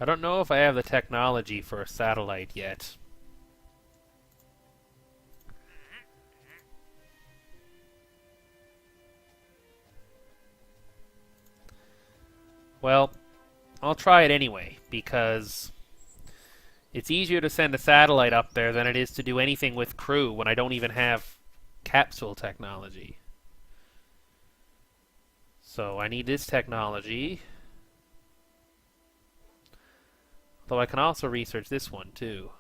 I don't know if I have the technology for a satellite yet. Well, I'll try it anyway, because it's easier to send a satellite up there than it is to do anything with crew when I don't even have capsule technology. So I need this technology. Though I can also research this one too.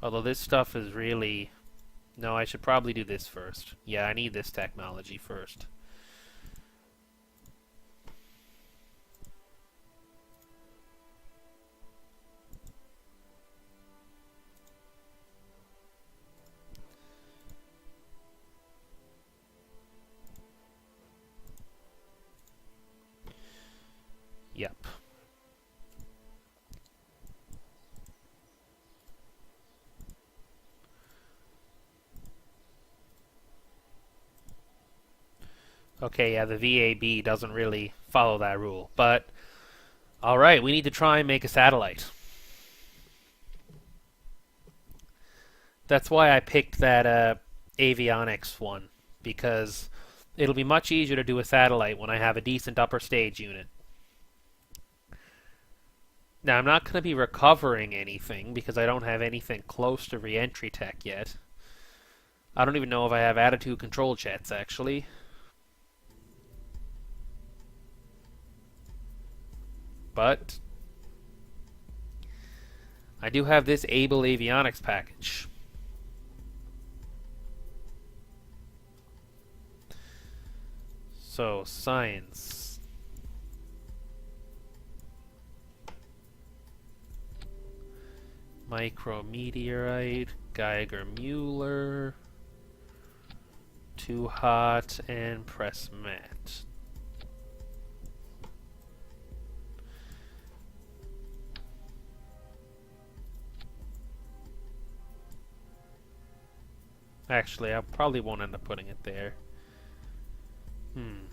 Although this stuff is really... No, I should probably do this first. Yeah, I need this technology first. Yep. Okay, yeah, the VAB doesn't really follow that rule. But, alright, we need to try and make a satellite. That's why I picked that avionics one, because it'll be much easier to do a satellite when I have a decent upper stage unit. Now, I'm not going to be recovering anything, because I don't have anything close to re-entry tech yet. I don't even know if I have attitude control jets, actually. But I do have this Able Avionics package. So, science. Micrometeorite, Geiger-Mueller, Too Hot, and Press Mat. Actually, I probably won't end up putting it there. Hmm.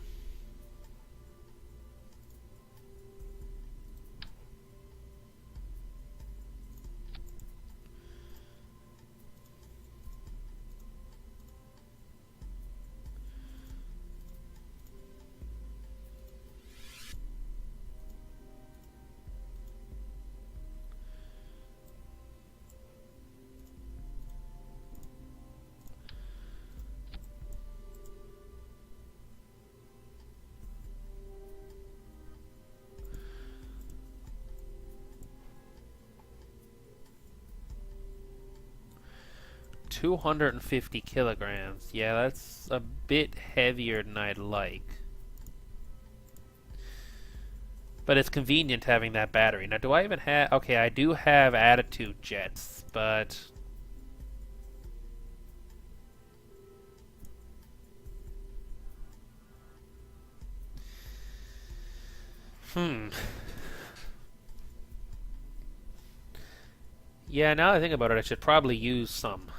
$250 kilograms. Yeah, that's a bit heavier than I'd like. But it's convenient having that battery. Now, do I even have... Okay, I do have attitude jets, but... Yeah, now that I think about it, I should probably use some.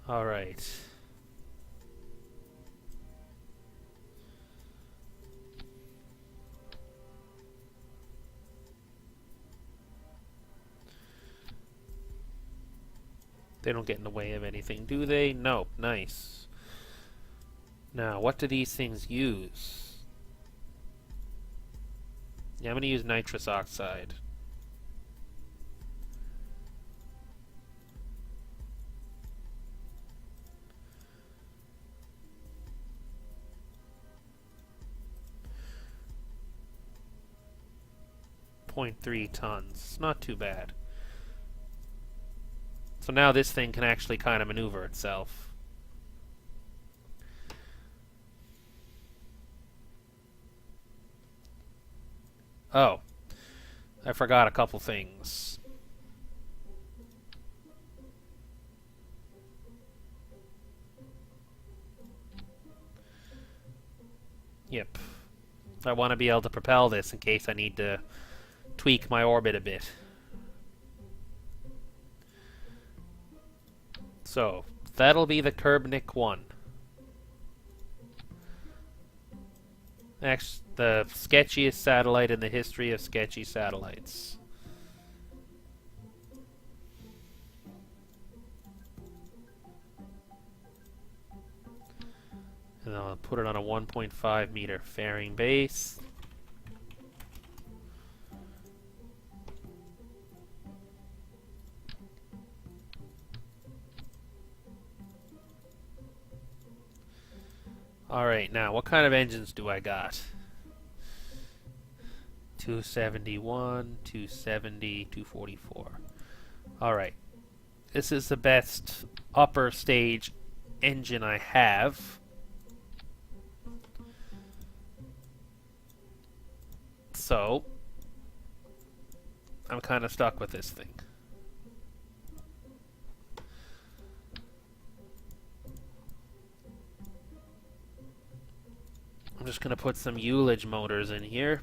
Alright. They don't get in the way of anything, do they? Nope. Nice. Now, what do these things use? Yeah, I'm going to use nitrous oxide. .3 tons. Not too bad. So now this thing can actually kind of maneuver itself. Oh, I forgot a couple things. Yep. I want to be able to propel this in case I need to tweak my orbit a bit. So, that'll be the Kerbnik 1. Actually, the sketchiest satellite in the history of sketchy satellites. And I'll put it on a 1.5 meter fairing base. Alright, now what kind of engines do I got? 271, 270, 244. Alright. This is the best upper stage engine I have. So, I'm kind of stuck with this thing. I'm just going to put some ullage motors in here.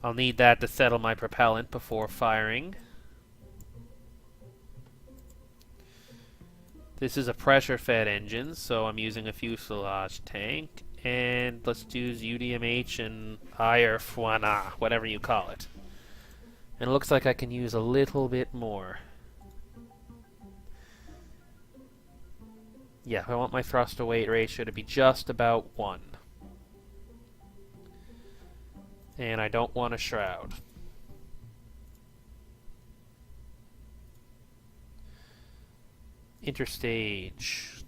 I'll need that to settle my propellant before firing. This is a pressure-fed engine, so I'm using a fuselage tank. And let's use UDMH and IRF1A, whatever you call it. And it looks like I can use a little bit more. Yeah, I want my thrust-to-weight ratio to be just about 1. And I don't want a shroud. Interstage.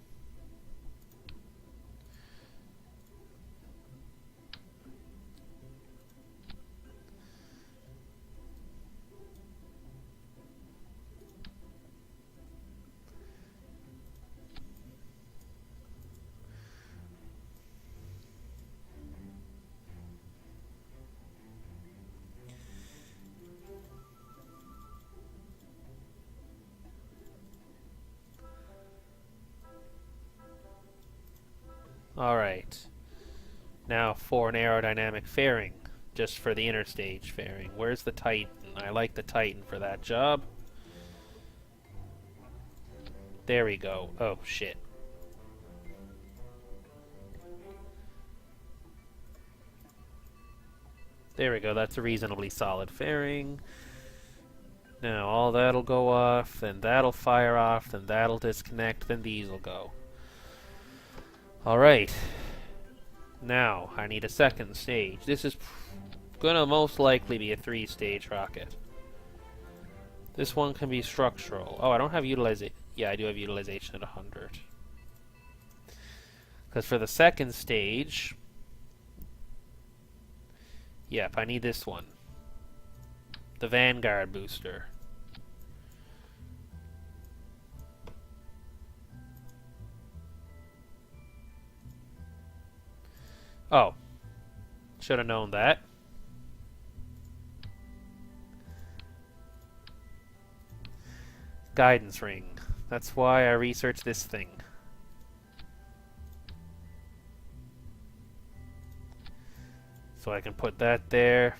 Alright. Now for an aerodynamic fairing. Just for the interstage fairing. Where's the Titan? I like the Titan for that job. There we go. Oh, shit. There we go. That's a reasonably solid fairing. Now all that'll go off, then that'll fire off, then that'll disconnect, then these'll go. Alright. Now, I need a second stage. This is gonna most likely be a 3-stage rocket. This one can be structural. Oh, I don't have utilization. Yeah, I do have utilization at 100. Because for the second stage... Yep, I need this one. The Vanguard booster. Oh. Should have known that. Guidance ring. That's why I researched this thing. So I can put that there.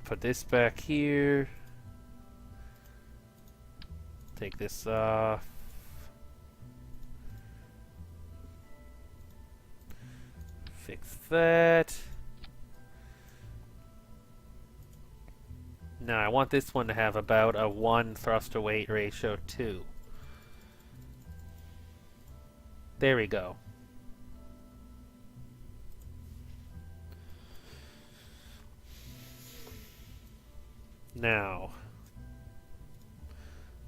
Put this back here. Take this off. Fix that. Now I want this one to have about a 1 thrust-to-weight ratio too. There we go. Now,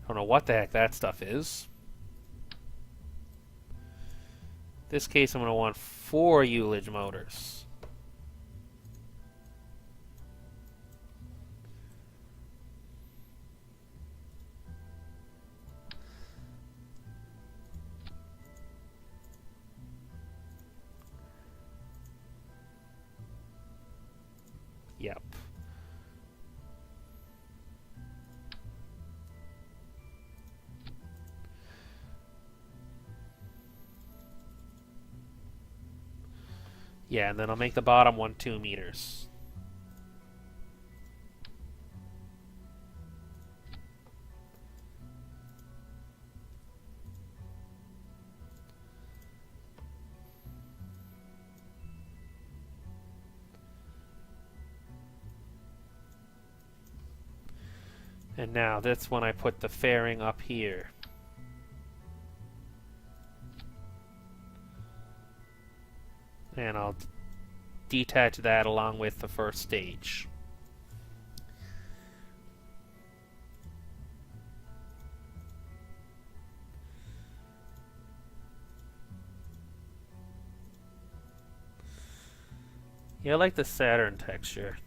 I don't know what the heck that stuff is. In this case, I'm going to want 4 ullage motors. Yep. Yeah, and then I'll make the bottom one 2 meters. And now that's when I put the fairing up here. And I'll detach that along with the first stage. Yeah, I like the Saturn texture.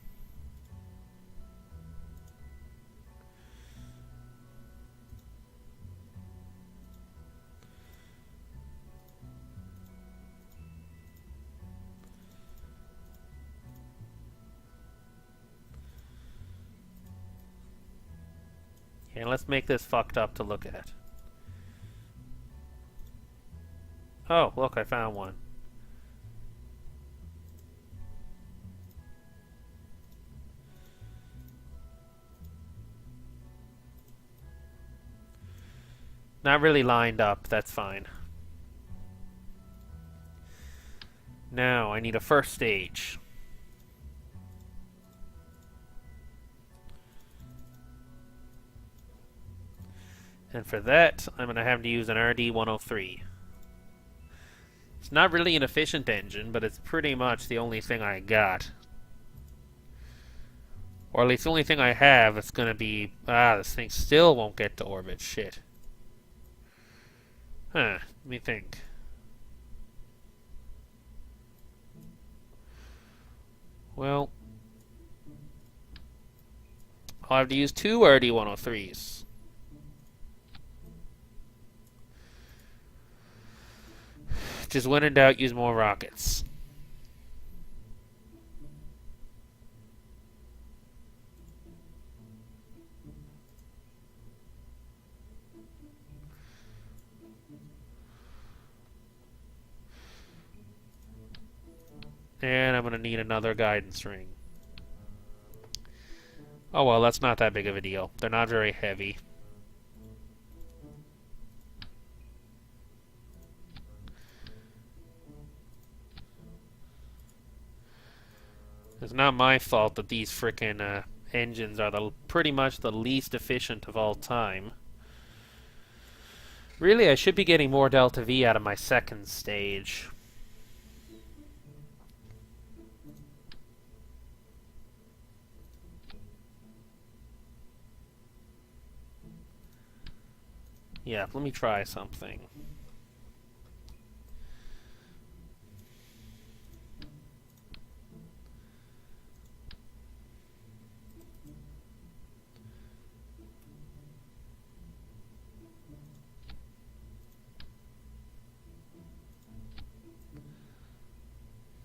And let's make this fucked up to look at. Oh, look, I found one. Not really lined up, that's fine. Now, I need a first stage. And for that, I'm going to have to use an RD-103. It's not really an efficient engine, but it's pretty much the only thing I got. Or at least the only thing I have is going to be... this thing still won't get to orbit. Shit. Huh, let me think. Well... I'll have to use 2 RD-103s. Just when in doubt, use more rockets. And I'm going to need another guidance ring. Oh well, that's not that big of a deal. They're not very heavy. It's not my fault that these frickin' engines are pretty much the least efficient of all time. Really, I should be getting more Delta V out of my second stage. Yeah, let me try something.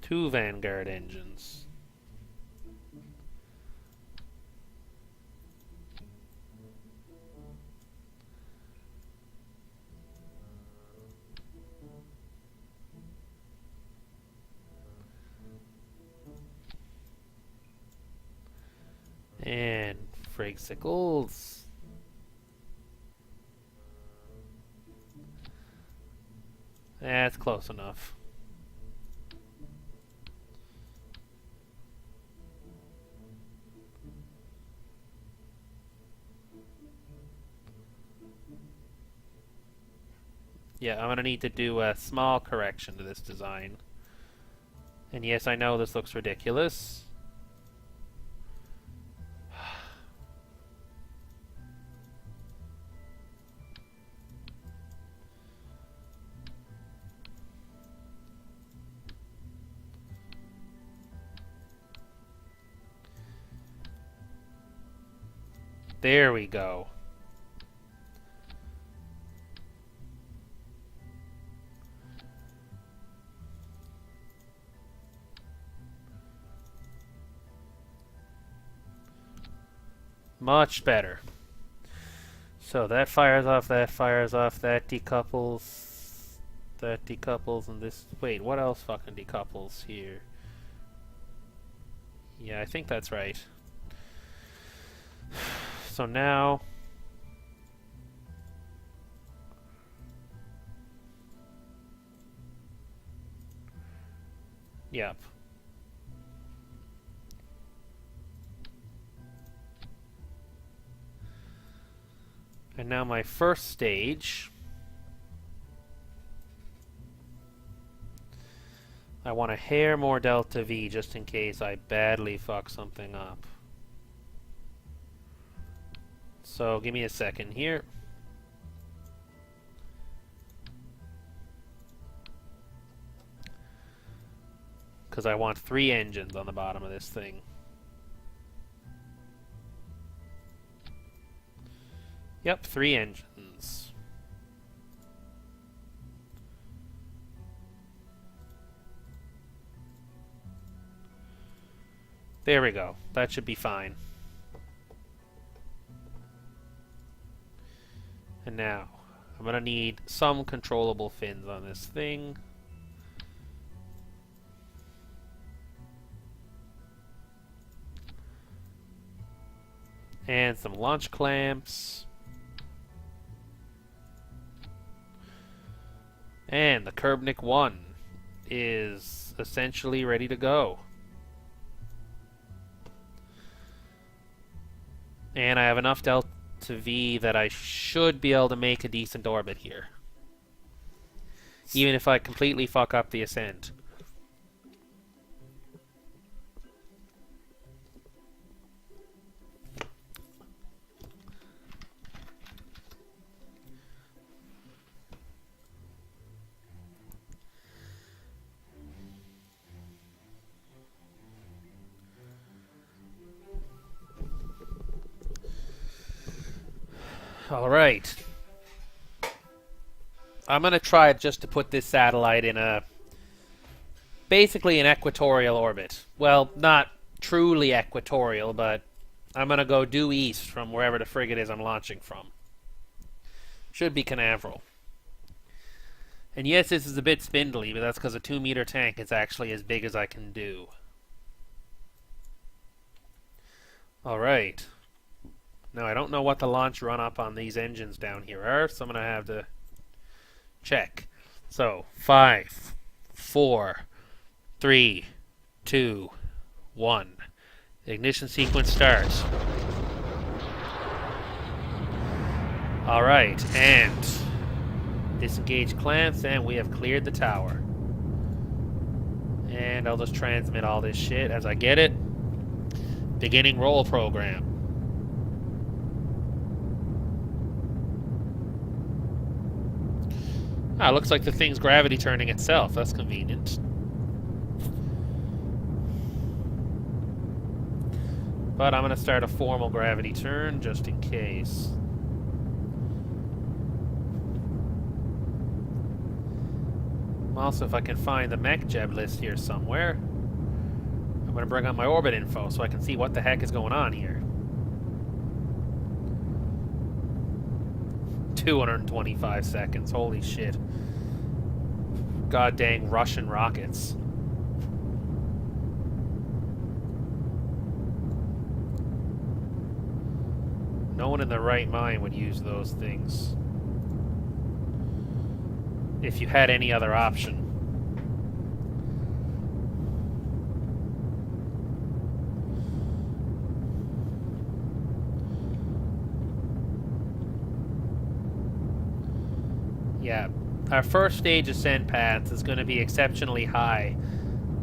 Two Vanguard engines. And Frigsicles. That's close enough. Yeah, I'm going to need to do a small correction to this design. And yes, I know this looks ridiculous. There we go. Much better. So that fires off, that fires off, that decouples, and this... Wait, what else fucking decouples here? Yeah, I think that's right. So now... Yep. And now my first stage... I want a hair more delta V just in case I badly fuck something up. So give me a second here. Because I want 3 engines on the bottom of this thing. Yep, 3 engines. There we go. That should be fine. And now, I'm going to need some controllable fins on this thing. And some launch clamps. And the Kerbnik 1 is essentially ready to go. And I have enough delta V that I should be able to make a decent orbit here. Even if I completely fuck up the ascent. Alright. I'm going to try just to put this satellite in basically an equatorial orbit. Well, not truly equatorial, but I'm going to go due east from wherever the frigate is I'm launching from. Should be Canaveral. And yes, this is a bit spindly, but that's because a 2-meter tank is actually as big as I can do. Alright. Now, I don't know what the launch run-up on these engines down here are, so I'm going to have to check. So, 5, 4, 3, 2, 1. The ignition sequence starts. Alright, and disengage clamps, and we have cleared the tower. And I'll just transmit all this shit as I get it. Beginning roll program. Ah, looks like the thing's gravity turning itself. That's convenient. But I'm going to start a formal gravity turn just in case. Also, if I can find the MechJeb list here somewhere, I'm going to bring up my orbit info so I can see what the heck is going on here. 225 seconds. Holy shit. God dang Russian rockets. No one in their right mind would use those things. If you had any other option. Yeah, our first stage ascent path is going to be exceptionally high,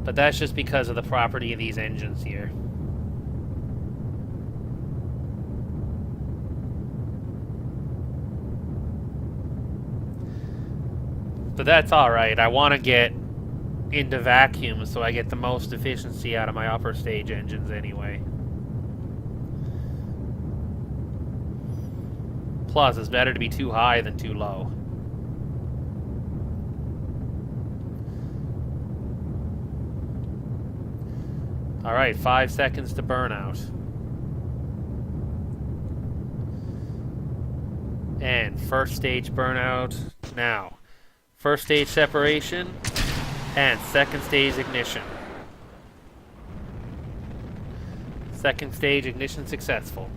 but that's just because of the property of these engines here. But that's alright. I want to get into vacuum so I get the most efficiency out of my upper stage engines anyway. Plus, it's better to be too high than too low. Alright, 5 seconds to burnout. And first stage burnout now. First stage separation and second stage ignition. Second stage ignition successful.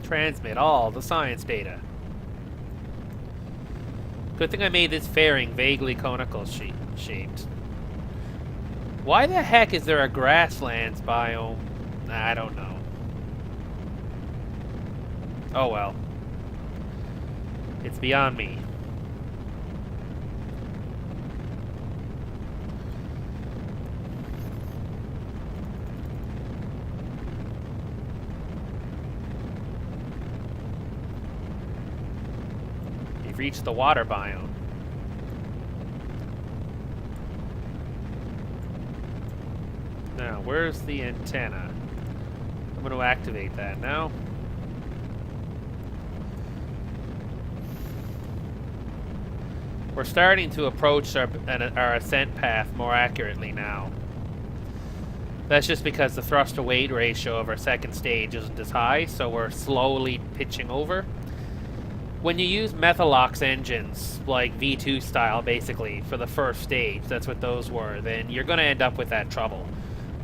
Transmit all the science data. Good thing I made this fairing vaguely conical shaped. Why the heck is there a grasslands biome? I don't know. Oh well. It's beyond me. We've reached the water biome. Now, where's the antenna? I'm going to activate that now. We're starting to approach our ascent path more accurately now. That's just because the thrust-to-weight ratio of our second stage isn't as high, so we're slowly pitching over. When you use Methalox engines, like V2 style basically, for the first stage, that's what those were, then you're going to end up with that trouble.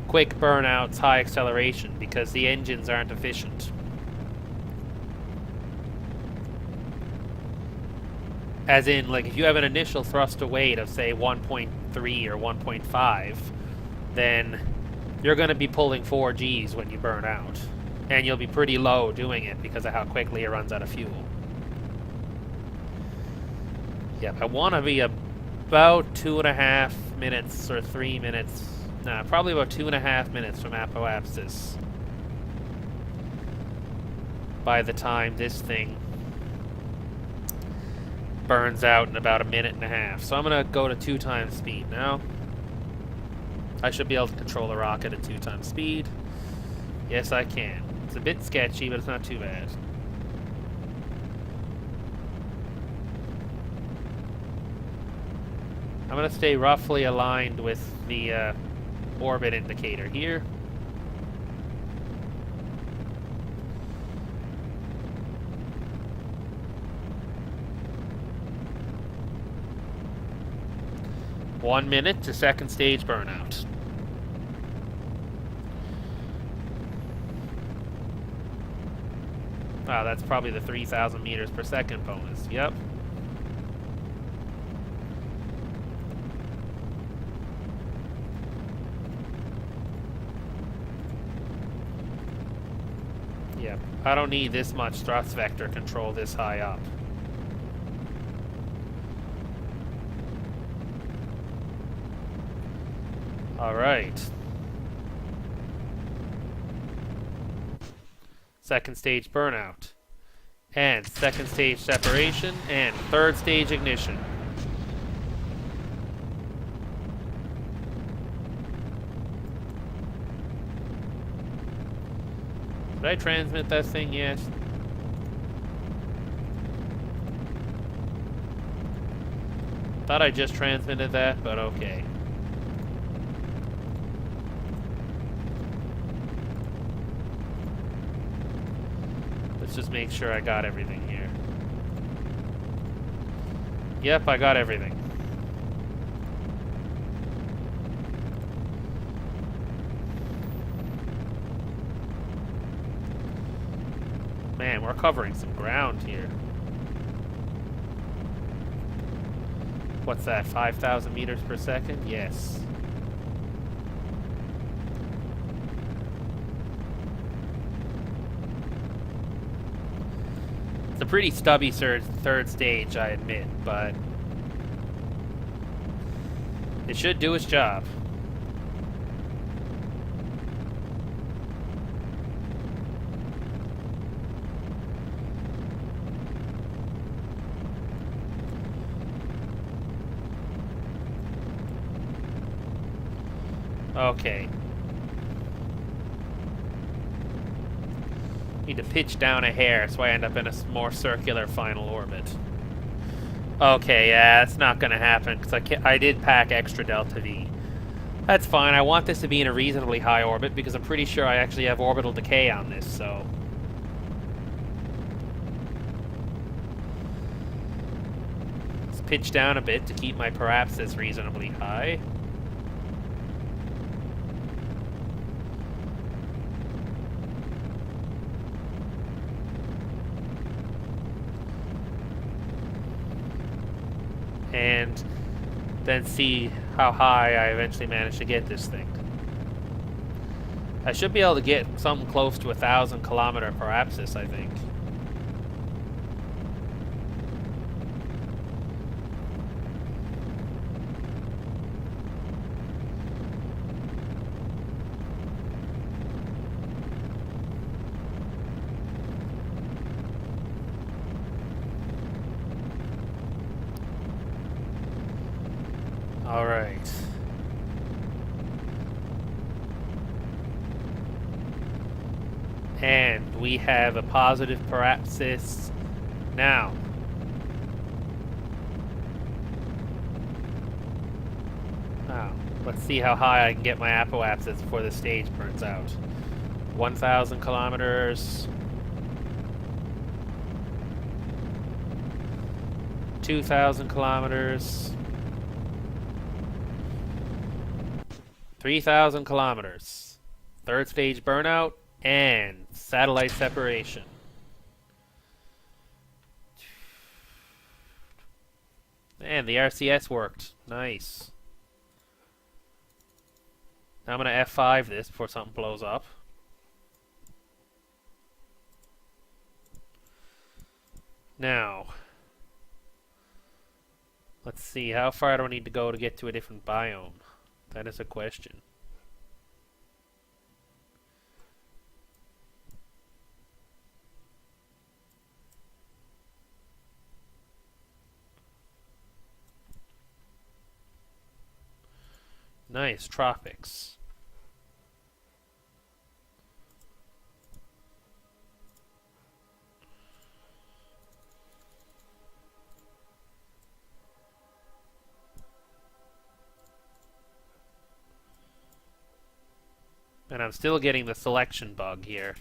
Quick burnouts, high acceleration, because the engines aren't efficient. As in, like, if you have an initial thrust-to-weight of, say, 1.3 or 1.5, then you're going to be pulling 4 Gs when you burn out. And you'll be pretty low doing it because of how quickly it runs out of fuel. Yep, I want to be about 2.5 minutes or 3 minutes. Nah, probably about 2.5 minutes from apoapsis by the time this thing burns out in about 1.5 minutes. So I'm going to go to 2 times speed now. I should be able to control the rocket at 2 times speed. Yes, I can. It's a bit sketchy, but it's not too bad. I'm going to stay roughly aligned with the orbit indicator here. One minute to second stage burnout. Wow, that's probably the 3,000 meters per second bonus. Yep. Yep. I don't need this much thrust vector control this high up. All right. Second stage burnout. And second stage separation. And third stage ignition. Did I transmit that thing yet? Thought I just transmitted that, but okay. Let's just make sure I got everything here. Yep, I got everything. Man, we're covering some ground here. What's that, 5,000 meters per second? Yes. It's a pretty stubby third stage, I admit, but it should do its job. Okay. Need to pitch down a hair so I end up in a more circular final orbit. Okay, yeah, it's not gonna happen because I did pack extra delta V. That's fine. I want this to be in a reasonably high orbit because I'm pretty sure I actually have orbital decay on this, so... Let's pitch down a bit to keep my parapsis reasonably high. And then see how high I eventually manage to get this thing. I should be able to get something close to 1,000-kilometer parapsis, I think. All right. And we have a positive parapsis now. Now, let's see how high I can get my apoapsis before the stage burns out. 1,000 kilometers. 2,000 kilometers. 3,000 kilometers. Third stage burnout and satellite separation. And the RCS worked. Nice. Now I'm going to F5 this before something blows up. Now, let's see, how far do I need to go to get to a different biome? That is a question. Nice, tropics. And I'm still getting the selection bug here.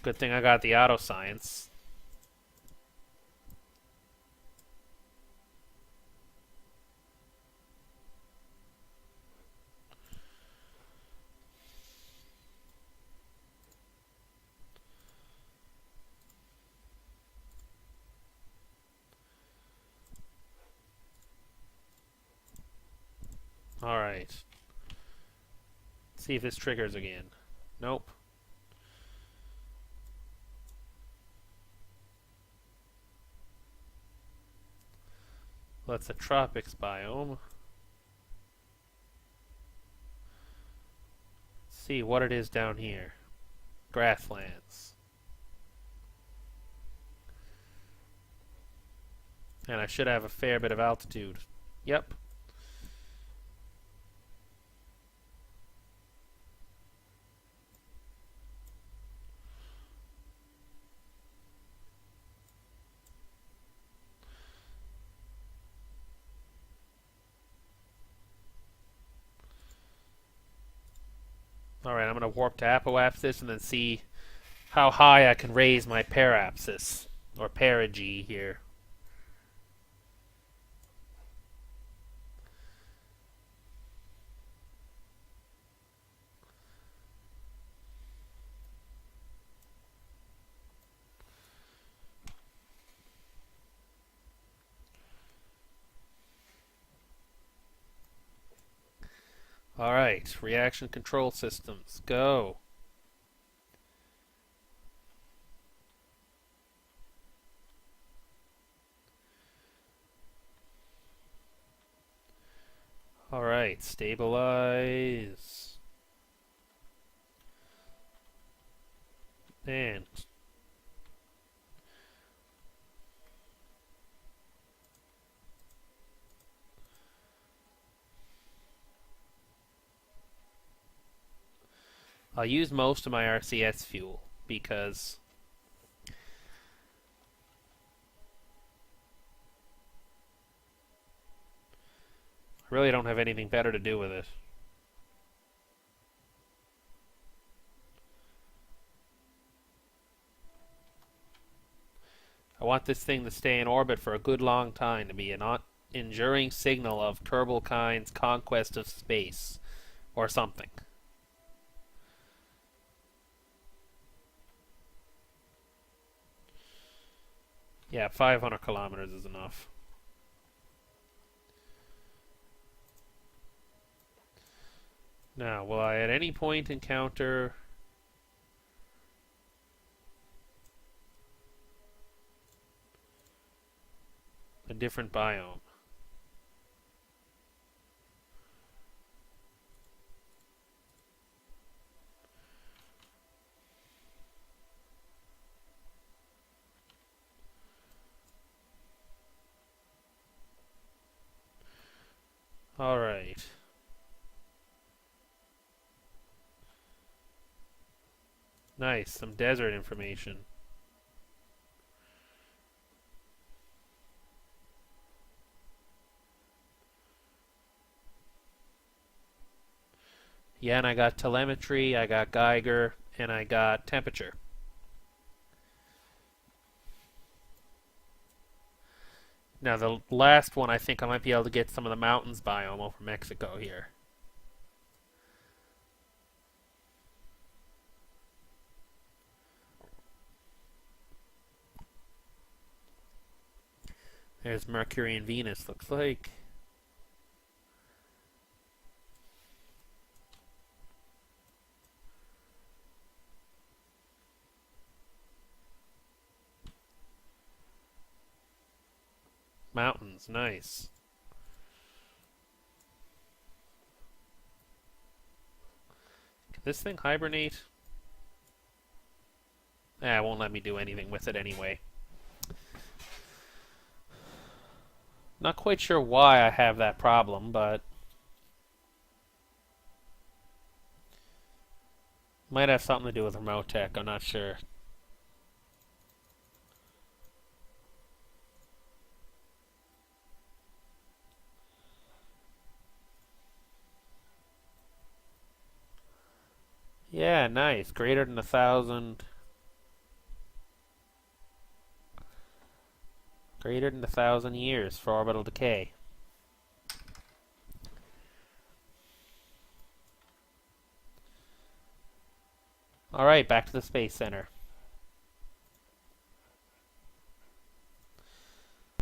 Good thing I got the auto science. Alright. See if this triggers again. Nope. Well, that's a tropics biome. Let's see what it is down here. Grasslands. And I should have a fair bit of altitude. Yep. Alright, I'm going to warp to apoapsis and then see how high I can raise my parapsis, or perigee here. Alright, reaction control systems, go. Alright, stabilize. And I'll use most of my RCS fuel because I really don't have anything better to do with it. I want this thing to stay in orbit for a good long time, to be an enduring signal of Kerbnik's conquest of space, or something. Yeah, 500 kilometers is enough. Now, will I at any point encounter a different biome? Alright. Nice, some desert information. Yeah, and I got telemetry, I got Geiger, and I got temperature. Now the last one, I think I might be able to get some of the mountains biome over Mexico here. There's Mercury and Venus, looks like. Mountains, nice. Can this thing hibernate? It won't let me do anything with it anyway. Not quite sure why I have that problem, but might have something to do with remote tech, I'm not sure. Yeah, nice. Greater than 1,000. Greater than 1,000 years for orbital decay. Alright, back to the Space Center.